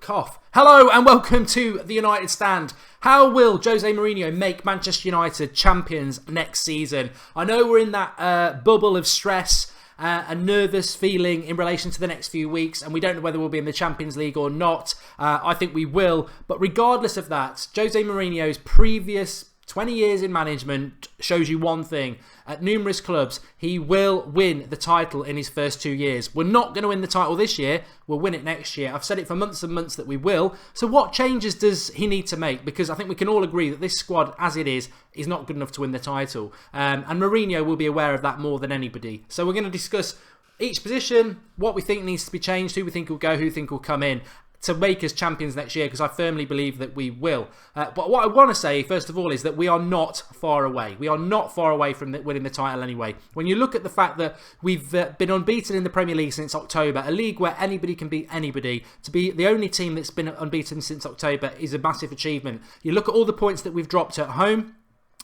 Cough. Hello and welcome to the United Stand. How will Jose Mourinho make Manchester United champions next season? I know we're in that bubble of stress and nervous feeling in relation to the next few weeks, and we don't know whether we'll be in the Champions League or not. I think we will, but regardless of that, Jose Mourinho's previous 20 years in management shows you one thing. At numerous clubs, he will win the title in his first 2 years. We're not going to win the title this year. We'll win it next year. I've said it for months and months that we will. So what changes does he need to make? Because I think we can all agree that this squad, as it is not good enough to win the title. And Mourinho will be aware of that more than anybody. So we're going to discuss each position, what we think needs to be changed, who we think will go, who we think will come in, to make us champions next year, because I firmly believe that we will. But what I want to say, first of all, is that we are not far away. We are not far away from winning the title anyway. When you look at the fact that we've been unbeaten in the Premier League since October, a league where anybody can beat anybody, to be the only team that's been unbeaten since October is a massive achievement. You look at all the points that we've dropped at home,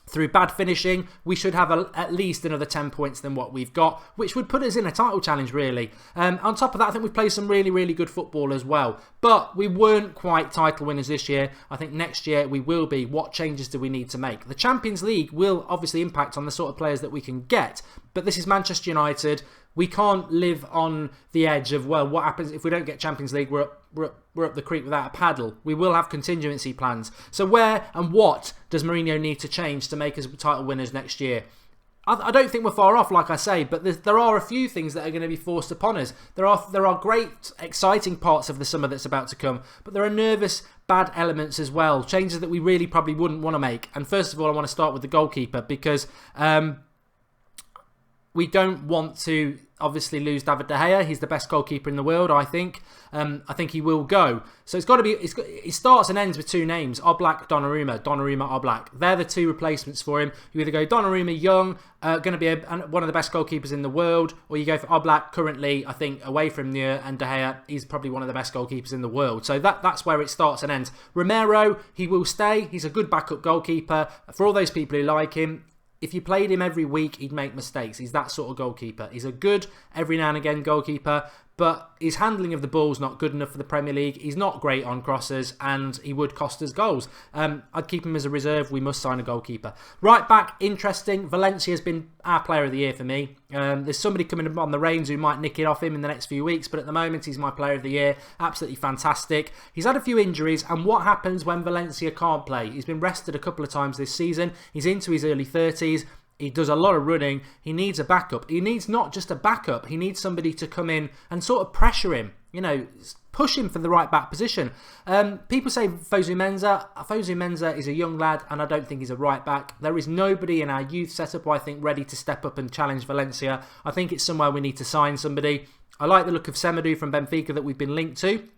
through bad finishing, we should have at least another 10 points than what we've got, which would put us in a title challenge, really. On top of that, I think we've played some really, really good football as well. But we weren't quite title winners this year. I think next year we will be. What changes do we need to make? The Champions League will obviously impact on the sort of players that we can get. But this is Manchester United. We can't live on the edge of, well, what happens if we don't get Champions League? We're up the creek without a paddle. We will have contingency plans. So where and what does Mourinho need to change to make us title winners next year? I don't think we're far off, like I say, but there are a few things that are going to be forced upon us. There are great, exciting parts of the summer that's about to come, but there are nervous, bad elements as well, changes that we really probably wouldn't want to make. And first of all, I want to start with the goalkeeper, because we don't want to obviously lose David De Gea. He's the best goalkeeper in the world, I think. I think he will go. So it's got to be. It starts and ends with two names: Oblak, Donnarumma, Oblak. They're the two replacements for him. You either go Donnarumma, young, going to be one of the best goalkeepers in the world, or you go for Oblak, currently, I think, away from the and De Gea, he's probably one of the best goalkeepers in the world. So that's where it starts and ends. Romero, he will stay. He's a good backup goalkeeper. For all those people who like him, if you played him every week, he'd make mistakes. He's that sort of goalkeeper. He's a good, every now and again, goalkeeper, but his handling of the ball's not good enough for the Premier League. He's not great on crosses, and he would cost us goals. I'd keep him as a reserve. We must sign a goalkeeper. Right back, interesting. Valencia's been our player of the year for me. There's somebody coming up on the reins who might nick it off him in the next few weeks, but at the moment, he's my player of the year. Absolutely fantastic. He's had a few injuries, and what happens when Valencia can't play? He's been rested a couple of times this season. He's into his early 30s. He does a lot of running. He needs a backup. He needs not just a backup. He needs somebody to come in and sort of pressure him. You know, push him for the right back position. People say Fosu Mensah. Fosu Mensah is a young lad, and I don't think he's a right back. There is nobody in our youth setup, I think, ready to step up and challenge Valencia. I think it's somewhere we need to sign somebody. I like the look of Semedo from Benfica that we've been linked to.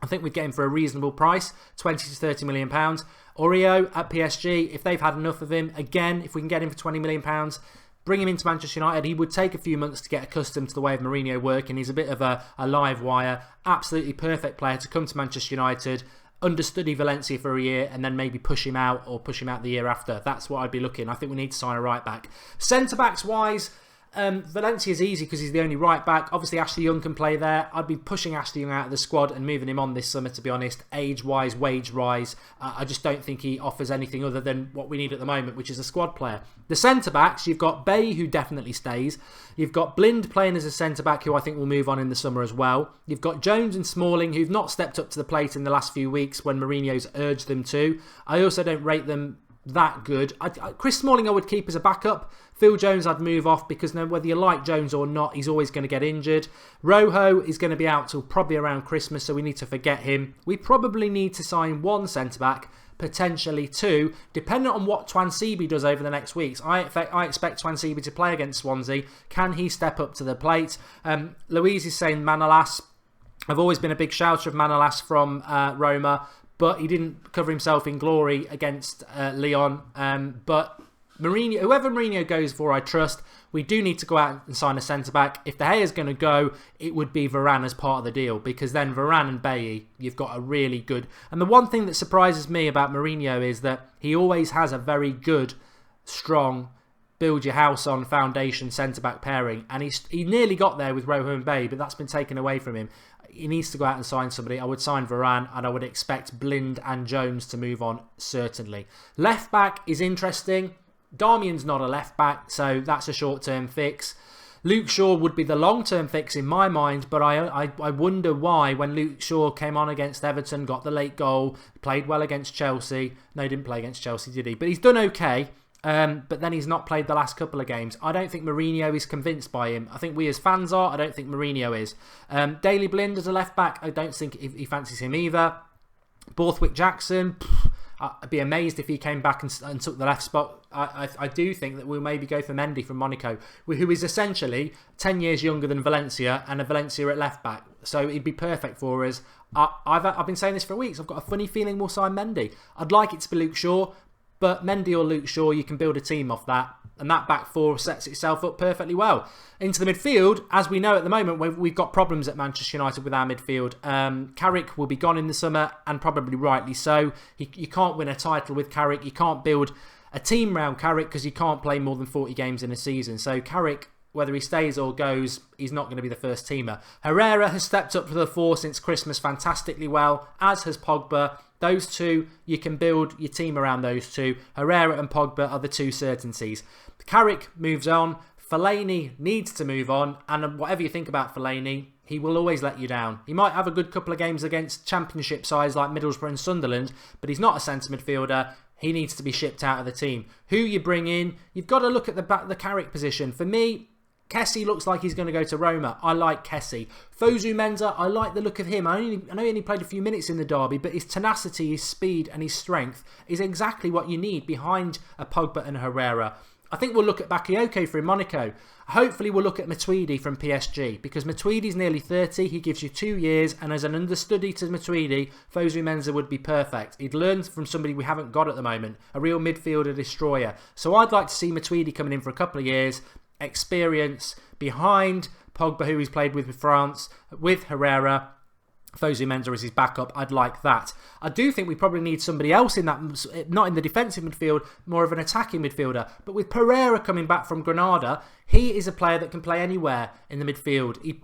I think we'd get him for a reasonable price, 20 to 30 million pounds. Oreo at PSG, if they've had enough of him, again, if we can get him for 20 million pounds, bring him into Manchester United. He would take a few months to get accustomed to the way of Mourinho working. He's a bit of a live wire. Absolutely perfect player to come to Manchester United, understudy Valencia for a year, and then maybe push him out or push him out the year after. That's what I'd be looking. I think we need to sign a right back. Centre-backs wise, Valencia's easy because he's the only right back. Obviously Ashley Young can play there. I'd be pushing Ashley Young out of the squad and moving him on this summer, to be honest. Age wise, wage rise, I just don't think he offers anything other than what we need at the moment, which is a squad player. The centre backs, you've got Bay, who definitely stays. You've got Blind playing as a centre back, who I think will move on in the summer as well. You've got Jones and Smalling, who've not stepped up to the plate in the last few weeks when Mourinho's urged them to. I also don't rate them that good. Chris Smalling I would keep as a backup. Phil Jones I'd move off, because whether you like Jones or not, he's always going to get injured. Rojo is going to be out till probably around Christmas, so we need to forget him. We probably need to sign one centre-back, potentially two, depending on what Twansibi does over the next weeks. I expect Twansibi to play against Swansea. Can he step up to the plate? Louise is saying Manolas. I've always been a big shouter of Manolas from Roma, but he didn't cover himself in glory against Lyon. But Mourinho, whoever Mourinho goes for, I trust. We do need to go out and sign a centre-back. If De Gea is going to go, it would be Varane as part of the deal, because then Varane and Bailly, you've got a really good... And the one thing that surprises me about Mourinho is that he always has a very good, strong build your house on foundation centre-back pairing, and he nearly got there with Rohan Bay, but that's been taken away from him. He needs to go out and sign somebody. I would sign Varane, and I would expect Blind and Jones to move on, certainly. Left back is interesting. Darmian's not a left back, so that's a short-term fix. Luke Shaw would be the long-term fix in my mind, but I wonder why, when Luke Shaw came on against Everton, got the late goal, played well against Chelsea. No, he didn't play against Chelsea, did he? But he's done okay. But then he's not played the last couple of games. I don't think Mourinho is convinced by him. I think we as fans are. I don't think Mourinho is. Daley Blind as a left back, I don't think he fancies him either. Borthwick Jackson, I'd be amazed if he came back and took the left spot. I do think that we'll maybe go for Mendy from Monaco, who is essentially 10 years younger than Valencia, and a Valencia at left back. So he'd be perfect for us. I've been saying this for weeks. I've got a funny feeling we'll sign Mendy. I'd like it to be Luke Shaw, but Mendy or Luke Shaw, you can build a team off that. And that back four sets itself up perfectly well. Into the midfield, as we know at the moment, we've got problems at Manchester United with our midfield. Carrick will be gone in the summer, and probably rightly so. You can't win a title with Carrick. You can't build a team around Carrick because you can't play more than 40 games in a season. So Carrick, whether he stays or goes, he's not going to be the first teamer. Herrera has stepped up to the fore since Christmas fantastically well, as has Pogba. Those two, you can build your team around those two. Herrera and Pogba are the two certainties. Carrick moves on. Fellaini needs to move on. And whatever you think about Fellaini, he will always let you down. He might have a good couple of games against championship sides like Middlesbrough and Sunderland, but he's not a centre midfielder. He needs to be shipped out of the team. Who you bring in, you've got to look at the Carrick position. For me, Kessie looks like he's going to go to Roma. I like Kessie. Fosu Mensah, I like the look of him. I know he only played a few minutes in the derby, but his tenacity, his speed and his strength is exactly what you need behind a Pogba and Herrera. I think we'll look at Bakayoko from Monaco. Hopefully we'll look at Matuidi from PSG, because Matuidi's nearly 30. He gives you 2 years, and as an understudy to Matuidi, Fosu Mensah would be perfect. He'd learn from somebody we haven't got at the moment, a real midfielder destroyer. So I'd like to see Matuidi coming in for a couple of years, experience behind Pogba, who he's played with France, with Herrera. Fosu Mensah as his backup. I'd like that. I do think we probably need somebody else in that, not in the defensive midfield, more of an attacking midfielder. But with Pereira coming back from Granada, he is a player that can play anywhere in the midfield. He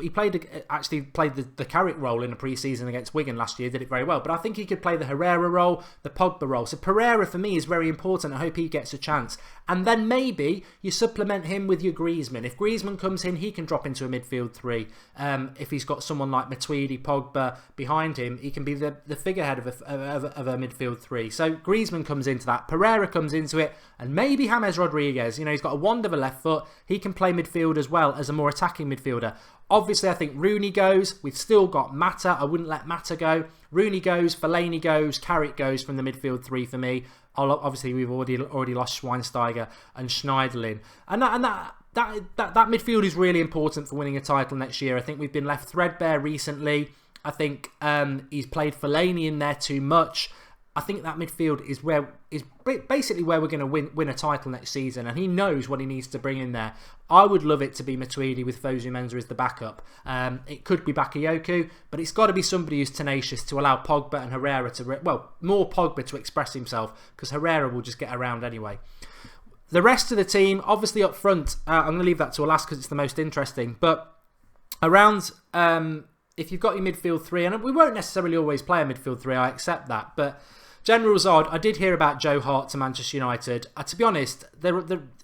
actually played the Carrick role in a pre-season against Wigan last year, did it very well. But I think he could play the Herrera role, the Pogba role. So Pereira for me is very important. I hope he gets a chance. And then maybe you supplement him with your Griezmann. If Griezmann comes in, he can drop into a midfield three. If he's got someone like Matuidi, Pogba behind him, he can be the figurehead of a midfield three. So Griezmann comes into that, Pereira comes into it, and maybe James Rodriguez. You know, he's got a wand of a left foot. He can play midfield as well as a more attacking midfielder. Obviously, I think Rooney goes. We've still got Mata. I wouldn't let Mata go. Rooney goes, Fellaini goes, Carrick goes from the midfield three for me. Obviously, we've already lost Schweinsteiger and Schneiderlin, and that midfield is really important for winning a title next year. I think we've been left threadbare recently. I think he's played Fellaini in there too much. I think that midfield is basically where we're going to win a title next season, and he knows what he needs to bring in there. I would love it to be Matuidi with Fosu Mensah as the backup. It could be Bakayoko, but it's got to be somebody who's tenacious to allow Pogba and Herrera more Pogba to express himself, because Herrera will just get around anyway. The rest of the team, obviously up front, I'm going to leave that to last because it's the most interesting, but around... if you've got your midfield three, and we won't necessarily always play a midfield three, I accept that, but generals odd. I did hear about Joe Hart to Manchester United. To be honest,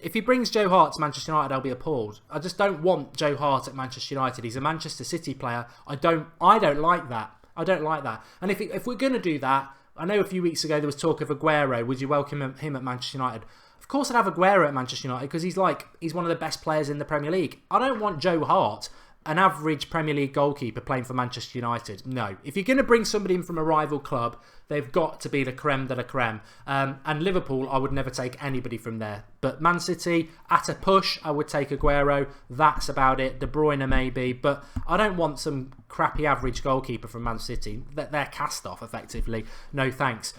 if he brings Joe Hart to Manchester United, I'll be appalled. I just don't want Joe Hart at Manchester United. He's a Manchester City player. I don't like that. I don't like that. And if we're going to do that, I know a few weeks ago there was talk of Aguero. Would you welcome him at Manchester United? Of course I'd have Aguero at Manchester United, because he's one of the best players in the Premier League. I don't want Joe Hart, an average Premier League goalkeeper, playing for Manchester United. No. If you're going to bring somebody in from a rival club, they've got to be the creme de la creme. And Liverpool, I would never take anybody from there. But Man City, at a push, I would take Aguero. That's about it. De Bruyne maybe. But I don't want some crappy average goalkeeper from Man City. They're cast off, effectively. No thanks.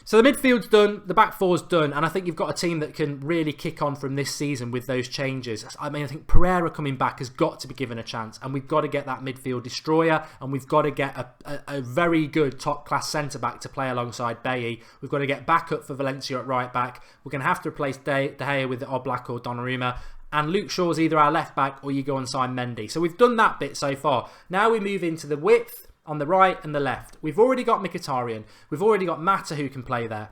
So the midfield's done, the back four's done, and I think you've got a team that can really kick on from this season with those changes. I mean, I think Pereira coming back has got to be given a chance, and we've got to get that midfield destroyer, and we've got to get a very good top-class centre-back to play alongside Bailly. We've got to get back up for Valencia at right-back. We're going to have to replace De Gea with Oblak or Donnarumma, and Luke Shaw's either our left-back or you go and sign Mendy. So we've done that bit so far. Now we move into the width on the right and the left. We've already got Mkhitaryan. We've already got Mata who can play there.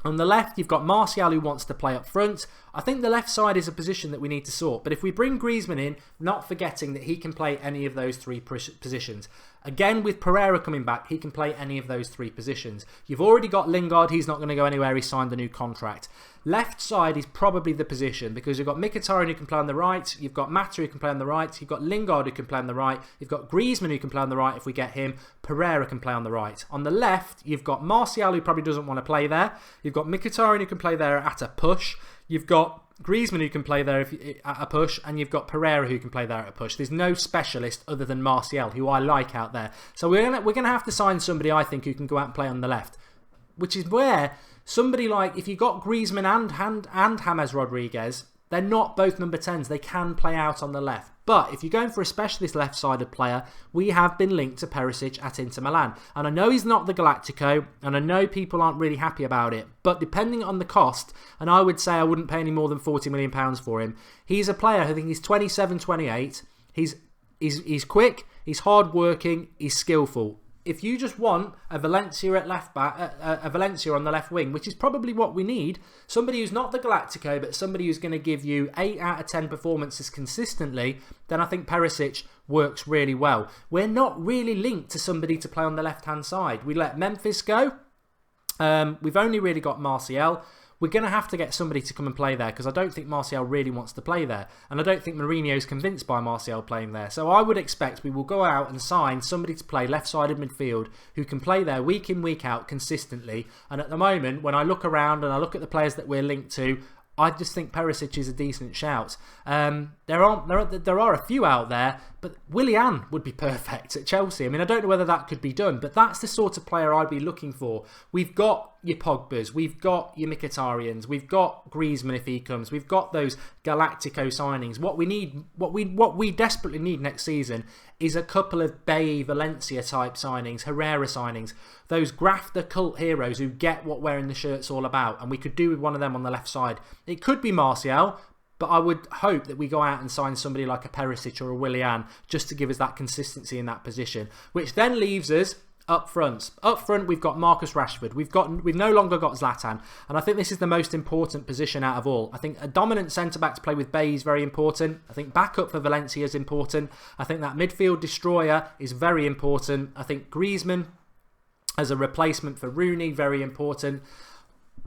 On the left, you've got Martial who wants to play up front. I think the left side is a position that we need to sort. But if we bring Griezmann in, not forgetting that he can play any of those three positions. Again, with Pereira coming back, he can play any of those three positions. You've already got Lingard. He's not going to go anywhere. He signed a new contract. Left side is probably the position because you've got Mkhitaryan who can play on the right. You've got Mata who can play on the right. You've got Lingard who can play on the right. You've got Griezmann who can play on the right if we get him. Pereira can play on the right. On the left, you've got Martial who probably doesn't want to play there. You've got Mkhitaryan who can play there at a push. You've got Griezmann who can play there at a push, and you've got Pereira who can play there at a push. There's no specialist other than Martial, who I like out there. So we're gonna have to sign somebody, I think, who can go out and play on the left, which is where somebody like, if you've got Griezmann and James Rodriguez, they're not both number 10s. They can play out on the left. But if you're going for a specialist left-sided player, we have been linked to Perisic at Inter Milan. And I know he's not the Galactico, and I know people aren't really happy about it. But depending on the cost, and I would say I wouldn't pay any more than £40 million for him, he's a player, I think he's 27, 28. He's quick, he's hard-working, he's skillful. If you just want a Valencia at left back, a Valencia on the left wing, which is probably what we need, somebody who's not the Galactico, but somebody who's going to give you 8 out of 10 performances consistently, then I think Perisic works really well. We're not really linked to somebody to play on the left-hand side. We let Memphis go. We've only really got Martial. We're going to have to get somebody to come and play there because I don't think Martial really wants to play there. And I don't think Mourinho's convinced by Martial playing there. So I would expect we will go out and sign somebody to play left-sided midfield who can play there week in, week out consistently. And at the moment, when I look around and I look at the players that we're linked to, I just think Perisic is a decent shout. There are a few out there, but Willian would be perfect at Chelsea. I mean, I don't know whether that could be done, but that's the sort of player I'd be looking for. We've got your Pogbas, we've got your Mkhitaryan's, we've got Griezmann if he comes, we've got those Galactico signings. What we need, what we desperately need next season is a couple of Bailly, Valencia type signings, Herrera signings, those grafter cult heroes who get what wearing the shirt's all about, and we could do with one of them on the left side. It could be Martial, but I would hope that we go out and sign somebody like a Perisic or a Willian just to give us that consistency in that position, which then leaves us up front. Up front, we've got Marcus Rashford. We've no longer got Zlatan, and I think this is the most important position out of all. I think a dominant centre-back to play with Bailly is very important. I think backup for Valencia is important. I think that midfield destroyer is very important. I think Griezmann as a replacement for Rooney, very important.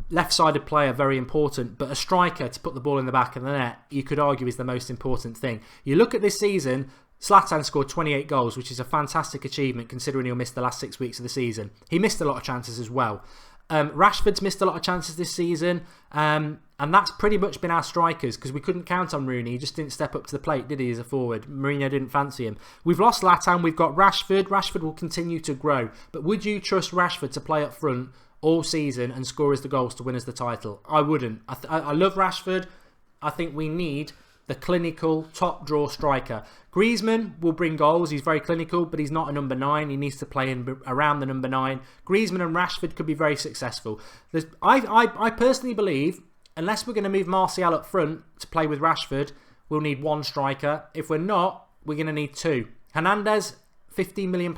Left-sided player, very important, but a striker to put the ball in the back of the net, you could argue is the most important thing. You look at this season, Zlatan scored 28 goals, which is a fantastic achievement considering he'll miss the last 6 weeks of the season. He missed a lot of chances as well. Rashford's missed a lot of chances this season, and that's pretty much been our strikers because we couldn't count on Rooney. He just didn't step up to the plate, did he, as a forward? Mourinho didn't fancy him. We've lost Zlatan, we've got Rashford. Rashford will continue to grow, but would you trust Rashford to play up front all season and score us the goals to win us the title? I wouldn't. I love Rashford. I think we need the clinical top draw striker. Griezmann will bring goals. He's very clinical, but he's not a number 9. He needs to play in around the number 9. Griezmann and Rashford could be very successful. I personally believe, unless we're going to move Martial up front to play with Rashford, we'll need one striker. If we're not, we're going to need 2. Hernandez, £15 million.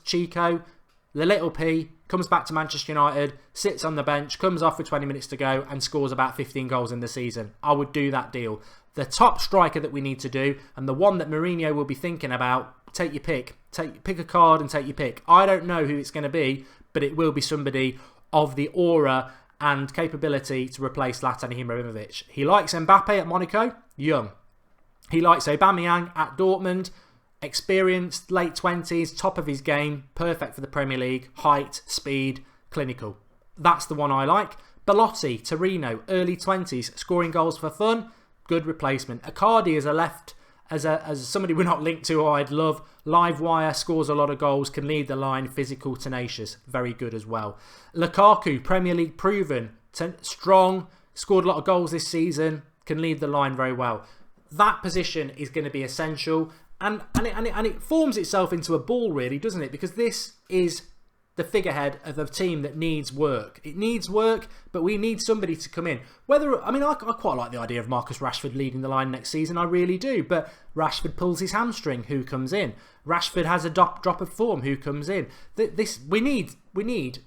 Chico, the little P, comes back to Manchester United, sits on the bench, comes off with 20 minutes to go and scores about 15 goals in the season. I would do that deal. The top striker that we need to do, and the one that Mourinho will be thinking about, take your pick. Pick a card and take your pick. I don't know who it's going to be, but it will be somebody of the aura and capability to replace Zlatan Ibrahimovic. He likes Mbappe at Monaco, young. He likes Aubameyang at Dortmund, experienced, late 20s, top of his game, perfect for the Premier League, height, speed, clinical. That's the one I like. Belotti, Torino, early 20s, scoring goals for fun, good replacement. Icardi is a left as somebody we're not linked to, I'd love. Live wire, scores a lot of goals, can lead the line, physical, tenacious, very good as well. Lukaku, Premier League proven, strong, scored a lot of goals this season, can lead the line very well. That position is going to be essential, and it forms itself into a ball, really, doesn't it? Because this is the figurehead of a team that needs work. It needs work, but we need somebody to come in. I quite like the idea of Marcus Rashford leading the line next season. I really do. But Rashford pulls his hamstring. Who comes in? Rashford has a drop of form. Who comes in? We need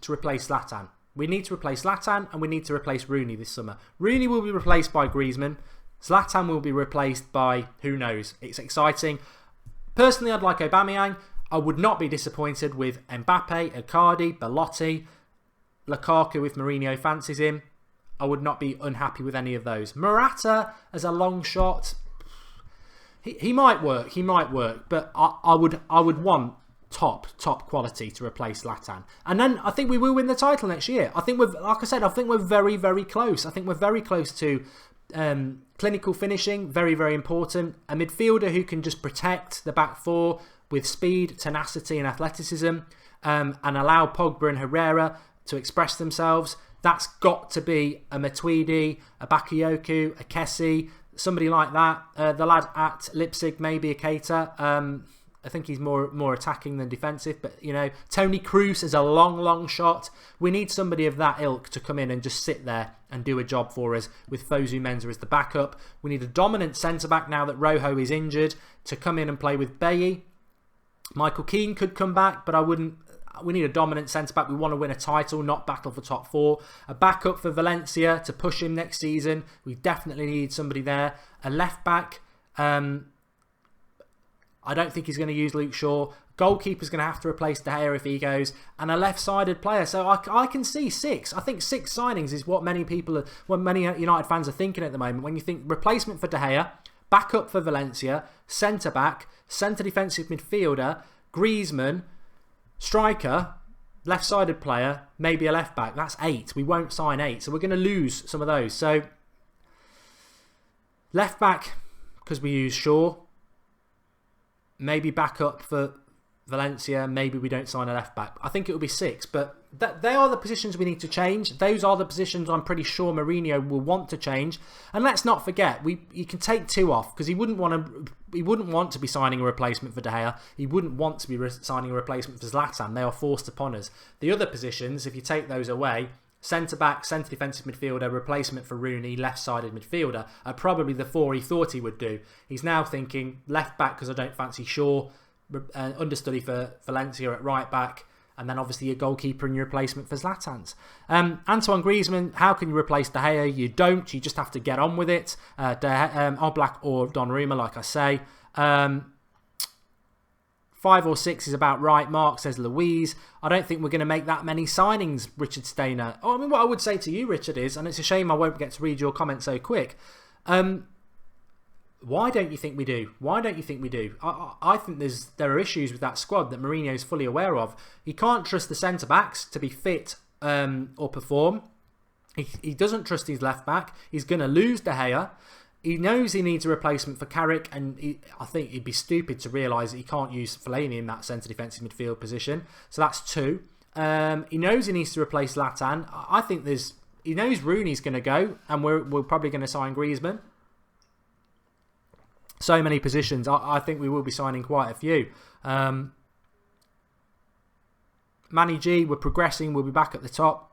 to replace Zlatan. We need to replace Zlatan, and we need to replace Rooney this summer. Rooney will be replaced by Griezmann. Zlatan will be replaced by who knows. It's exciting. Personally, I'd like Aubameyang. I would not be disappointed with Mbappe, Icardi, Belotti, Lukaku if Mourinho fancies him. I would not be unhappy with any of those. Morata as a long shot, he might work. He might work, but I would want top quality to replace Zlatan. And then I think we will win the title next year. I think we're very, very close. I think we're very close to clinical finishing, very, very important. A midfielder who can just protect the back four with speed, tenacity and athleticism, and allow Pogba and Herrera to express themselves. That's got to be a Matuidi, a Bakayoko, a Kessie, somebody like that. The lad at Leipzig, maybe a Keita. I think he's more attacking than defensive, but Tony Kroos is a long shot. We need somebody of that ilk to come in and just sit there and do a job for us with Fosu Mensah as the backup. We need a dominant centre-back now that Rojo is injured to come in and play with Bailly. Michael Keane could come back, but I wouldn't. We need a dominant centre-back. We want to win a title, not battle for top four. A backup for Valencia to push him next season. We definitely need somebody there. A left-back. I don't think he's going to use Luke Shaw. Goalkeeper's going to have to replace De Gea if he goes. And a left-sided player. So I can see 6. I think 6 signings is what many United fans are thinking at the moment. When you think replacement for De Gea, backup for Valencia, centre-back, centre defensive midfielder, Griezmann, striker, left-sided player, maybe a left-back. That's 8. We won't sign 8. So we're going to lose some of those. So left-back, because we use Shaw. Maybe backup for Valencia. Maybe we don't sign a left-back. I think it will be 6. But they are the positions we need to change. Those are the positions I'm pretty sure Mourinho will want to change. And let's not forget, you can take 2 off because he wouldn't want to be signing a replacement for De Gea. He wouldn't want to be signing a replacement for Zlatan. They are forced upon us. The other positions, if you take those away, centre-back, centre defensive midfielder, replacement for Rooney, left-sided midfielder, are probably the 4 he thought he would do. He's now thinking left-back because I don't fancy Shaw, understudy for Valencia at right-back, and then obviously your goalkeeper and your replacement for Zlatan's. Antoine Griezmann, how can you replace De Gea? You don't. You just have to get on with it. Oblak or Donnarumma, like I say. 5 or 6 is about right, Mark, says Louise. I don't think we're going to make that many signings, Richard Stainer. Oh, I mean, what I would say to you, Richard, is, and it's a shame I won't get to read your comment so quick, why don't you think we do? Why don't you think we do? I think there are issues with that squad that Mourinho is fully aware of. He can't trust the centre-backs to be fit or perform. He doesn't trust his left-back. He's going to lose De Gea. He knows he needs a replacement for Carrick, and I think he'd be stupid to realise that he can't use Fellaini in that centre defensive midfield position. So that's 2. He knows he needs to replace Zlatan. I think he knows Rooney's going to go, and we're probably going to sign Griezmann. So many positions. I think we will be signing quite a few. Manny G, we're progressing. We'll be back at the top.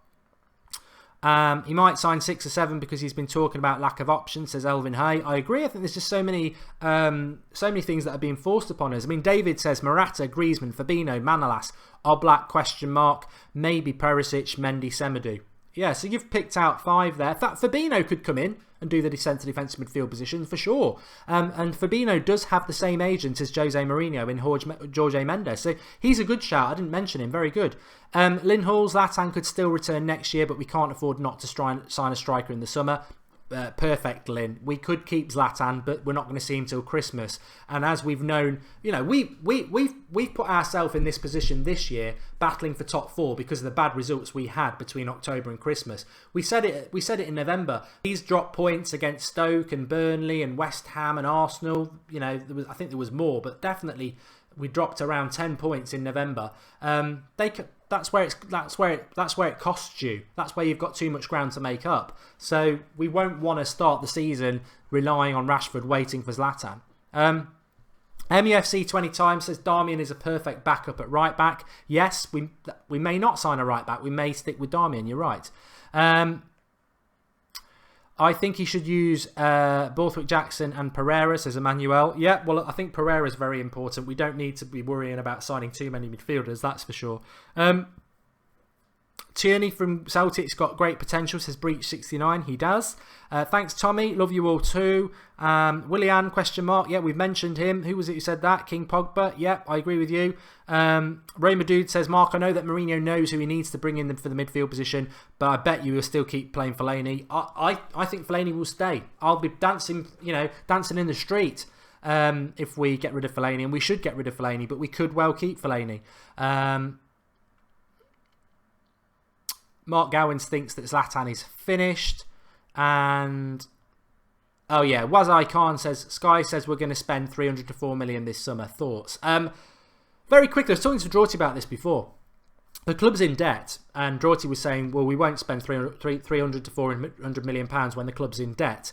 He might sign 6 or 7 because he's been talking about lack of options, says Elvin Hay. I agree. I think there's just so many things that are being forced upon us. I mean, David says Morata, Griezmann, Fabinho, Manolas, Oblak, ? Maybe Perisic, Mendy, Semedo. Yeah, so you've picked out 5 there. In fact, Fabinho could come in and do the centre defensive midfield position for sure. And Fabinho does have the same agent as Jose Mourinho in Jorge Mendes. So he's a good shout. I didn't mention him. Very good. Lynn Hall, Zlatan could still return next year, but we can't afford not to sign a striker in the summer. perfect, Lynn. We could keep Zlatan, but we're not going to see him till Christmas. And as we've known, you know, we've put ourselves in this position this year, battling for top 4 because of the bad results we had between October and Christmas. We said it in November. He's dropped points against Stoke and Burnley and West Ham and Arsenal. You know, I think there was more, but definitely we dropped around 10 points in November. That's where it costs you. That's where you've got too much ground to make up. So we won't want to start the season relying on Rashford waiting for Zlatan. MUFC 20 times says Darmian is a perfect backup at right back. Yes, we may not sign a right back. We may stick with Darmian. You're right. I think he should use Borthwick Jackson and Pereira, says Emmanuel. Yeah, well, I think Pereira is very important. We don't need to be worrying about signing too many midfielders, that's for sure. Tierney from Celtic's got great potential, says Breach69. He does. Thanks, Tommy. Love you all too. Willian, question mark. Yeah, we've mentioned him. Who was it who said that? King Pogba. Yeah, I agree with you. Ray Madood says, Mark, I know that Mourinho knows who he needs to bring in for the midfield position, but I bet you will still keep playing Fellaini. I think Fellaini will stay. I'll be dancing in the street if we get rid of Fellaini, and we should get rid of Fellaini, but we could well keep Fellaini. Mark Gowans thinks that Zlatan is finished. And oh yeah, Wazai Khan says Sky says we're going to spend 300 to 4 million this summer. Thoughts? Very quickly, I was talking to Draughty about this before. The club's in debt, and Draughty was saying, well, we won't spend 300 to 400 million pounds when the club's in debt.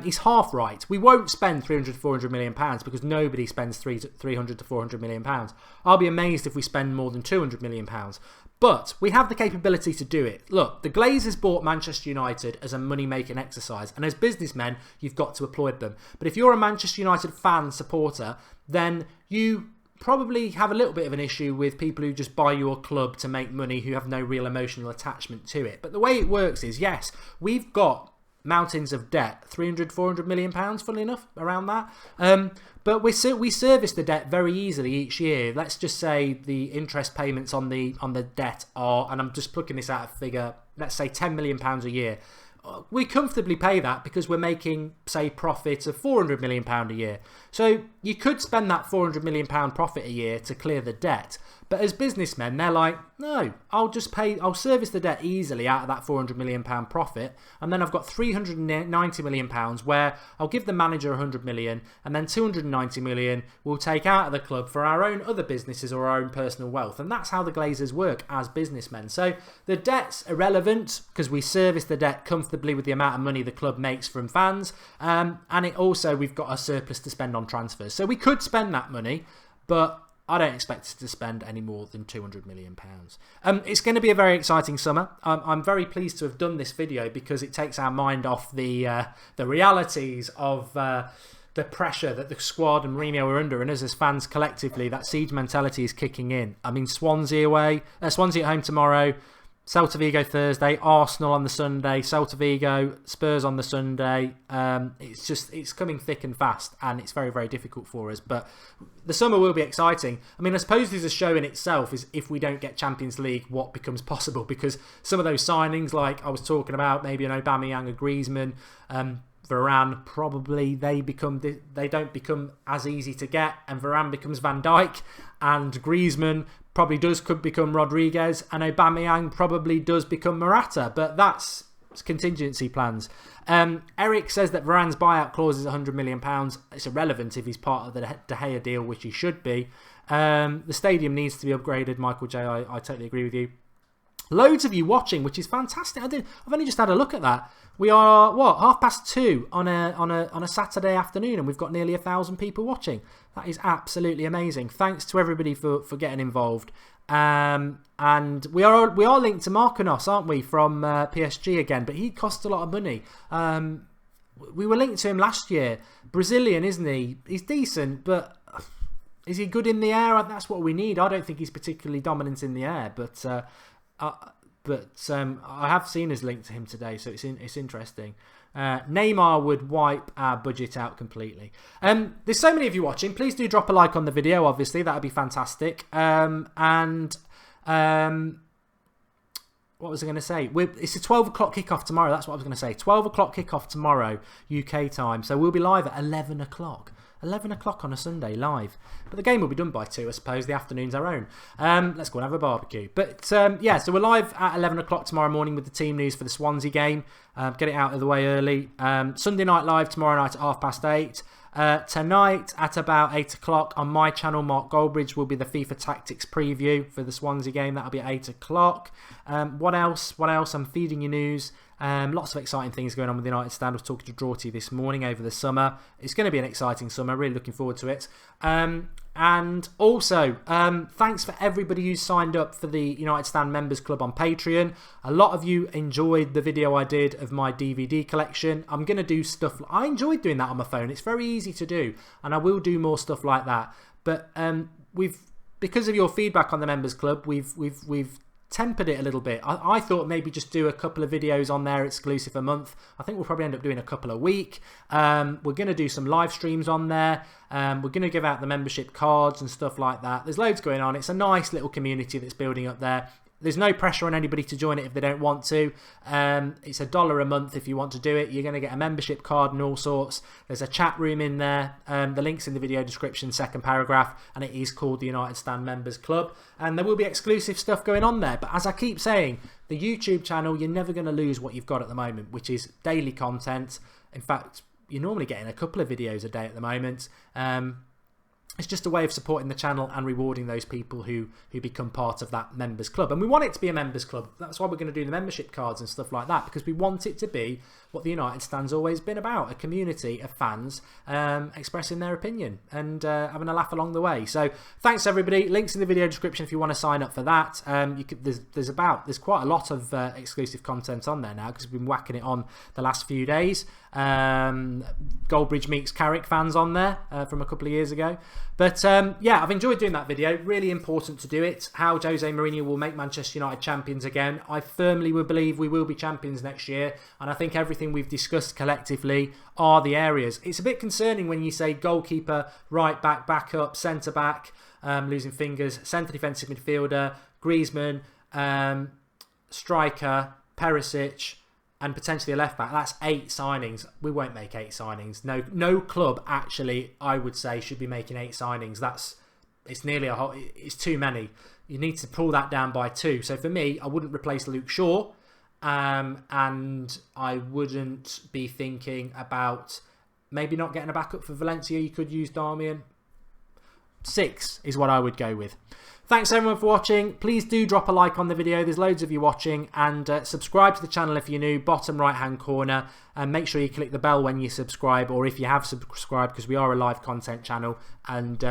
He's half right. We won't spend 300 to 400 million pounds because nobody spends 300 to 400 million pounds. I'll be amazed if we spend more than 200 million pounds. But we have the capability to do it. Look, the Glazers bought Manchester United as a money-making exercise. And as businessmen, you've got to applaud them. But if you're a Manchester United fan supporter, then you probably have a little bit of an issue with people who just buy your club to make money who have no real emotional attachment to it. But the way it works is, yes, we've got mountains of debt, 300, 400 million pounds, funnily enough, around that. But we service the debt very easily each year. Let's just say the interest payments on the debt are, and I'm just plucking this out of figure, let's say £10 million a year. We comfortably pay that because we're making, say, profits of £400 million a year. So you could spend that £400 million profit a year to clear the debt. But as businessmen, they're like, no, I'll service the debt easily out of that £400 million profit. And then I've got £390 million where I'll give the manager £100 million and then £290 million we'll take out of the club for our own other businesses or our own personal wealth. And that's how the Glazers work as businessmen. So the debt's irrelevant because we service the debt comfortably with the amount of money the club makes from fans. And it also, we've got a surplus to spend on transfers. So we could spend that money, but I don't expect us to spend any more than £200 million. It's going to be a very exciting summer. I'm very pleased to have done this video because it takes our mind off the realities of the pressure that the squad and Mourinho are under, and us as fans collectively, that siege mentality is kicking in. I mean, Swansea at home tomorrow, Celta Vigo Thursday, Arsenal on the Sunday, Celta Vigo, Spurs on the Sunday. It's coming thick and fast, and it's very, very difficult for us. But the summer will be exciting. I mean, I suppose there's a show in itself is if we don't get Champions League, what becomes possible? Because some of those signings, like I was talking about, maybe an Aubameyang, a Griezmann, Varane, probably they don't become as easy to get, and Varane becomes Van Dijk, and Griezmann probably could become Rodriguez, and Aubameyang probably does become Morata, but that's contingency plans. Eric says that Varane's buyout clause is £100 million. It's irrelevant if he's part of the De Gea deal, which he should be. The stadium needs to be upgraded, Michael J. I totally agree with you. Loads of you watching, which is fantastic. I've only just had a look at that. We are, 2:30 on a Saturday afternoon, and we've got nearly 1,000 people watching. That is absolutely amazing. Thanks to everybody for getting involved. And we are linked to Marquinhos, aren't we, from PSG again? But he costs a lot of money. We were linked to him last year. Brazilian, isn't he? He's decent, but is he good in the air? That's what we need. I don't think he's particularly dominant in the air, but I have seen his link to him today, so it's interesting. Neymar would wipe our budget out completely. There's so many of you watching. Please do drop a like on the video, obviously. That would be fantastic. What what was I going to say? It's a 12 o'clock kickoff tomorrow. That's what I was going to say. 12 o'clock kickoff tomorrow, UK time. So we'll be live at 11 o'clock. 11 o'clock on a Sunday live. But the game will be done by 2, I suppose. The afternoon's our own. Let's go and have a barbecue. But yeah, so we're live at 11 o'clock tomorrow morning with the team news for the Swansea game. Get it out of the way early. Sunday night live tomorrow night at 8:30. Tonight at about 8 o'clock on my channel, Mark Goldbridge, will be the FIFA Tactics preview for the Swansea game. That'll be at 8 o'clock. What else? I'm feeding you news. Lots of exciting things going on with the United stand. I was talking to Drawty this morning over the summer. It's going to be an exciting summer. Really looking forward to it. And also, thanks for everybody who's signed up for the United Stand Members Club on Patreon. A lot of you enjoyed the video I did of my DVD collection. I'm going to do stuff. I enjoyed doing that on my phone. It's very easy to do, and I will do more stuff like that. But because of your feedback on the Members Club, we've tempered it a little bit. I thought maybe just do a couple of videos on there exclusive a month. I think we'll probably end up doing a couple a week. We're going to do some live streams on there. We're going to give out the membership cards and stuff like that. There's loads going on. It's a nice little community that's building up there. There's no pressure on anybody to join it if they don't want to. It's $1 a month if you want to do it. You're going to get a membership card and all sorts. There's a chat room in there. The link's in the video description, second paragraph, and it is called the United Stand Members Club. And there will be exclusive stuff going on there. But as I keep saying, the YouTube channel, you're never going to lose what you've got at the moment, which is daily content. In fact, you're normally getting a couple of videos a day at the moment. It's just a way of supporting the channel and rewarding those people who become part of that members club. And we want it to be a members club. That's why we're going to do the membership cards and stuff like that, because we want it to be what the United Stand's always been about, a community of fans expressing their opinion and having a laugh along the way. So thanks everybody. Links in the video description if you want to sign up for that. There's quite a lot of exclusive content on there now because we've been whacking it on the last few days. Goldbridge meets Carrick fans on there from a couple of years ago. But yeah, I've enjoyed doing that video. Really important to do it. How Jose Mourinho will make Manchester United champions again. I firmly believe we will be champions next year, and I think everything we've discussed collectively are the areas. It's a bit concerning when you say goalkeeper, right back, backup, centre back, losing fingers, centre defensive midfielder, Griezmann, striker, Perisic, and potentially a left back. That's 8 signings. We won't make 8 signings. No club actually, I would say, should be making 8 signings. It's too many. You need to pull that down by 2. So for me, I wouldn't replace Luke Shaw, and I wouldn't be thinking about maybe not getting a backup for Valencia. You could use Darmian. 6 is what I would go with. Thanks everyone for watching. Please do drop a like on the video. There's loads of you watching, and subscribe to the channel if you're new, bottom right hand corner, and make sure you click the bell when you subscribe, or if you have subscribed, because we are a live content channel, and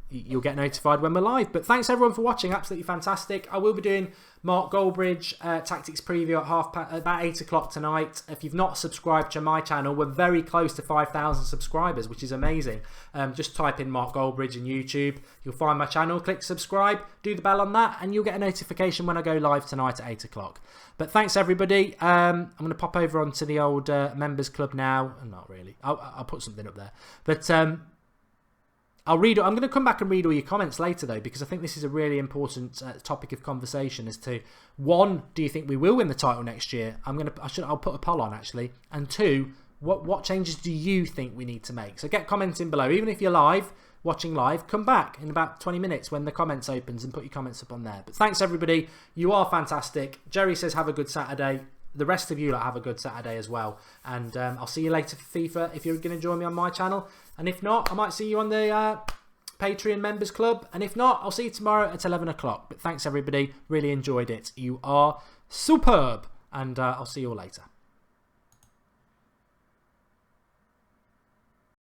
you'll get notified when we're live. But thanks everyone for watching. Absolutely fantastic. I will be doing Mark Goldbridge Tactics preview at about 8 o'clock tonight. If you've not subscribed to my channel, we're very close to 5,000 subscribers, which is amazing. Just type in Mark Goldbridge in YouTube. You'll find my channel. Click subscribe. Do the bell on that, and you'll get a notification when I go live tonight at 8 o'clock. But thanks everybody. I'm going to pop over onto the old members club now. Not really. I'll put something up there. But I'm going to come back and read all your comments later though, because I think this is a really important topic of conversation as to, 1, do you think we will win the title next year? I'll put a poll on actually. And 2, what changes do you think we need to make? So get comments in below. Even if you're watching live, come back in about 20 minutes when the comments opens and put your comments up on there. But thanks everybody. You are fantastic. Jerry says have a good Saturday. The rest of you have a good Saturday as well. And I'll see you later for FIFA if you're going to join me on my channel. And if not, I might see you on the Patreon members club. And if not, I'll see you tomorrow at 11 o'clock. But thanks everybody. Really enjoyed it. You are superb. And I'll see you all later.